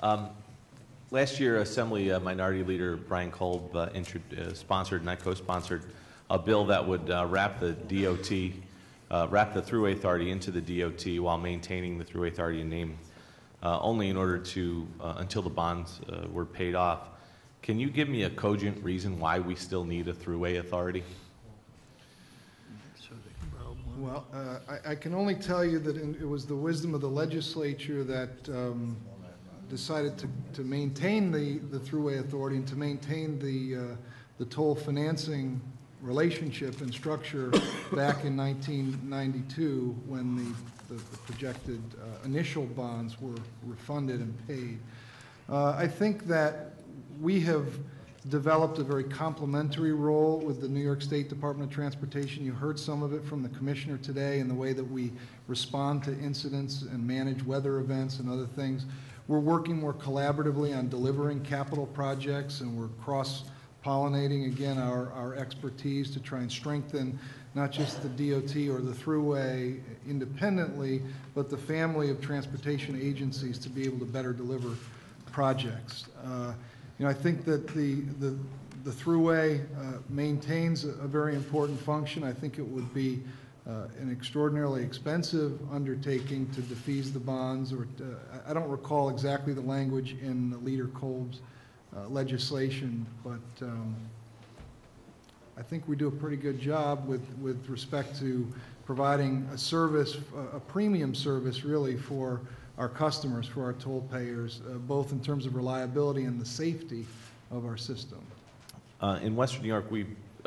Last year, Assembly Minority Leader Brian Kolb sponsored, and I co-sponsored, a bill that would wrap the Thruway Authority into the DOT while maintaining the Thruway Authority name only in order to, until the bonds were paid off. Can you give me a cogent reason why we still need a Thruway Authority? Well, I can only tell you that it was the wisdom of the legislature that decided to maintain the Thruway Authority and to maintain the toll financing relationship and structure back in 1992 when the projected initial bonds were refunded and paid. I think that we have developed a very complementary role with the New York State Department of Transportation. You heard some of it from the Commissioner today in the way that we respond to incidents and manage weather events and other things. We're working more collaboratively on delivering capital projects, and we're cross-pollinating, again, our expertise to try and strengthen not just the DOT or the Thruway independently, but the family of transportation agencies to be able to better deliver projects. You know, I think that the Thruway maintains a very important function. I think it would be an extraordinarily expensive undertaking to defease the bonds, or I don't recall exactly the language in Leader Kolb's legislation, but I think we do a pretty good job with respect to providing a service, a premium service really for our customers, for our toll payers, both in terms of reliability and the safety of our system. In Western New York,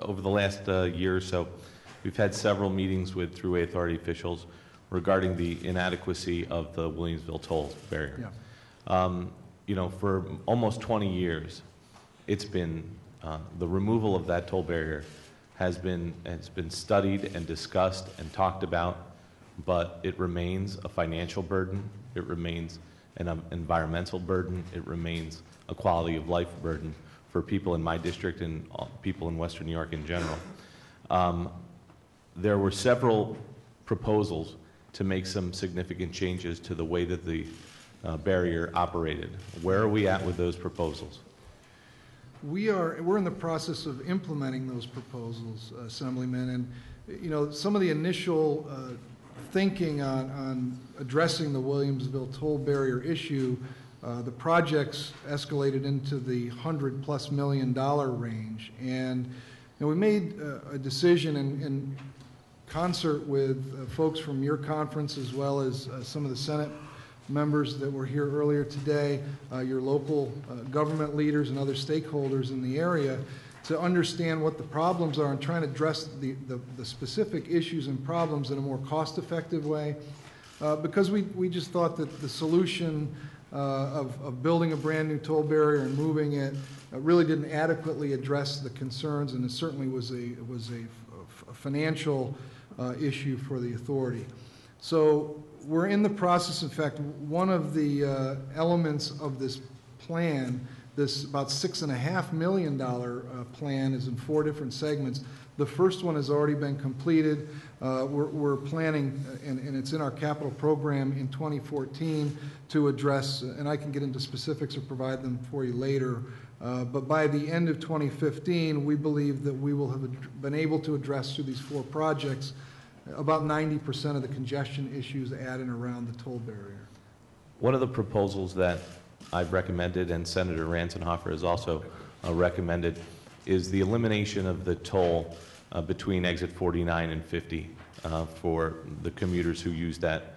over the last year or so, we've had several meetings with Thruway Authority officials regarding the inadequacy of the Williamsville toll barrier. Yeah. You know, for almost 20 years, it's been the removal of that toll barrier has been studied and discussed and talked about, but it remains a financial burden. It remains an environmental burden. It remains a quality of life burden for people in my district and people in Western New York in general. There were several proposals to make some significant changes to the way that the barrier operated. Where are we at with those proposals? We're in the process of implementing those proposals, Assemblyman, and you know, some of the initial thinking on addressing the Williamsville toll barrier issue, the projects escalated into the $100+ million range, and we made a decision in concert with folks from your conference as well as some of the Senate members that were here earlier today, your local government leaders and other stakeholders in the area, to understand what the problems are and trying to address the specific issues and problems in a more cost-effective way. Because we just thought that the solution of building a brand new toll barrier and moving it really didn't adequately address the concerns, and it certainly was a financial issue for the authority. So we're in the process. In fact, one of the elements of this plan, this about $6.5 million plan, is in 4 different segments. The first one has already been completed. We're planning, and it's in our capital program in 2014, to address, and I can get into specifics or provide them for you later, but by the end of 2015, we believe that we will have been able to address through these 4 projects about 90% of the congestion issues at and around the toll barrier. One of the proposals that I've recommended, and Senator Ransenhofer has also recommended, is the elimination of the toll between exit 49 and 50 for the commuters who use that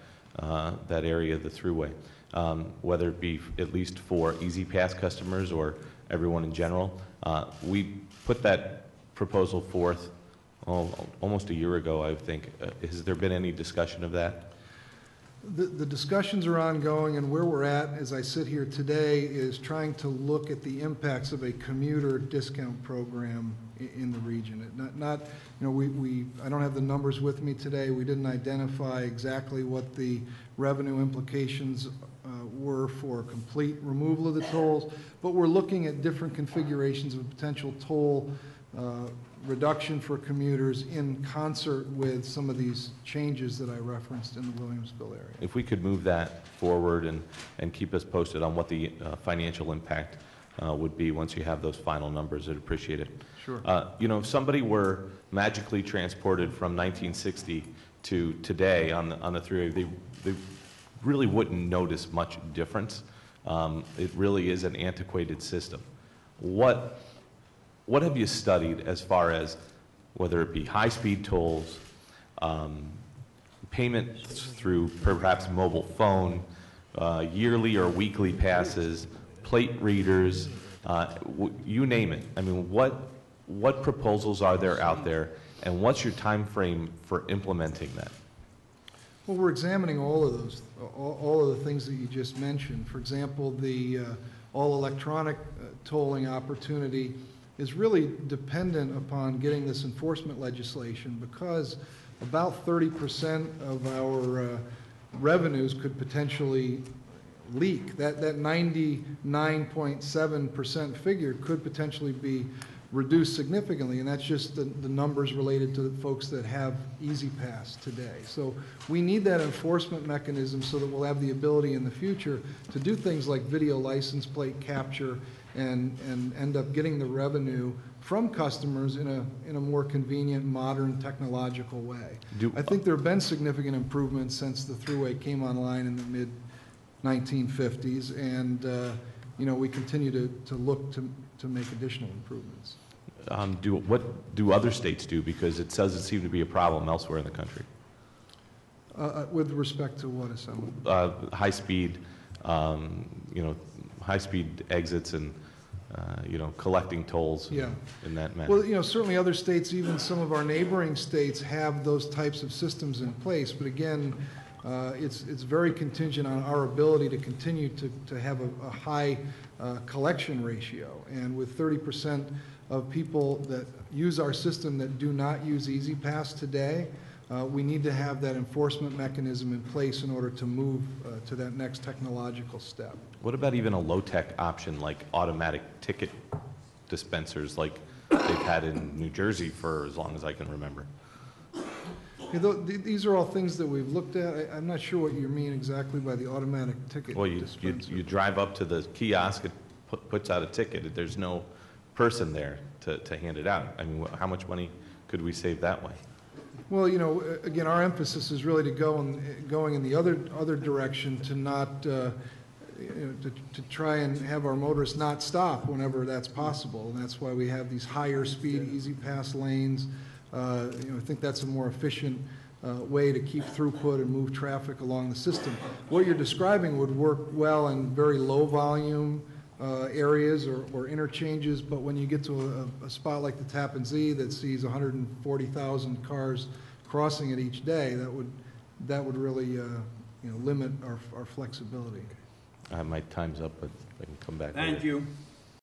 area of the Thruway, whether it be at least for Easy Pass customers or everyone in general. We put that proposal forth almost a year ago, I think. Has there been any discussion of that? The discussions are ongoing, and where we're at as I sit here today is trying to look at the impacts of a commuter discount program in the region. You know, I don't have the numbers with me today. We didn't identify exactly what the revenue implications were for complete removal of the tolls, but we're looking at different configurations of potential toll reduction for commuters in concert with some of these changes that I referenced in the Williamsville area. If we could move that forward and keep us posted on what the financial impact would be once you have those final numbers, I'd appreciate it. Sure. You know, if somebody were magically transported from 1960 to today on the Thruway, they really wouldn't notice much difference. It really is an antiquated system. What have you studied as far as whether it be high-speed tolls, payments through perhaps mobile phone, yearly or weekly passes, plate readers, you name it? I mean, what proposals are there out there, and what's your time frame for implementing that? Well, we're examining all of those, all of the things that you just mentioned. For example, the all-electronic tolling opportunity is really dependent upon getting this enforcement legislation, because about 30% of our revenues could potentially leak. That 99.7% figure could potentially be reduced significantly, and that's just the numbers related to the folks that have Easy Pass today. So we need that enforcement mechanism so that we'll have the ability in the future to do things like video license plate capture and end up getting the revenue from customers in a more convenient, modern, technological way. I think there have been significant improvements since the Thruway came online in the mid-1950s, and you know, we continue to look to make additional improvements. What do other states do? Because it doesn't seem to be a problem elsewhere in the country. With respect to what, Assemblyman? High speed, you know, high speed exits and you know, collecting tolls. Yeah. In that manner. Well, you know, certainly other states, even some of our neighboring states, have those types of systems in place. But again, it's very contingent on our ability to continue to have a high collection ratio. And with 30% of people that use our system that do not use Easy Pass today, we need to have that enforcement mechanism in place in order to move to that next technological step. What about even a low-tech option like automatic ticket dispensers like they've had in New Jersey for as long as I can remember? These are all things that we've looked at. I'm not sure what you mean exactly by the automatic ticket dispenser. You drive up to the kiosk, it puts out a ticket. There's no person there to hand it out. I mean, how much money could we save that way? Well, you know, again, our emphasis is really to going in the other direction, to not you know, to try and have our motorists not stop whenever that's possible, and that's why we have these higher speed Easy Pass lanes. You know, I think that's a more efficient way to keep throughput and move traffic along the system. What you're describing would work well in very low volume areas or interchanges, but when you get to a spot like the Tappan Zee that sees 140,000 cars crossing it each day, that would really you know, limit our flexibility. My time's up, but I can come back. Thank later. you.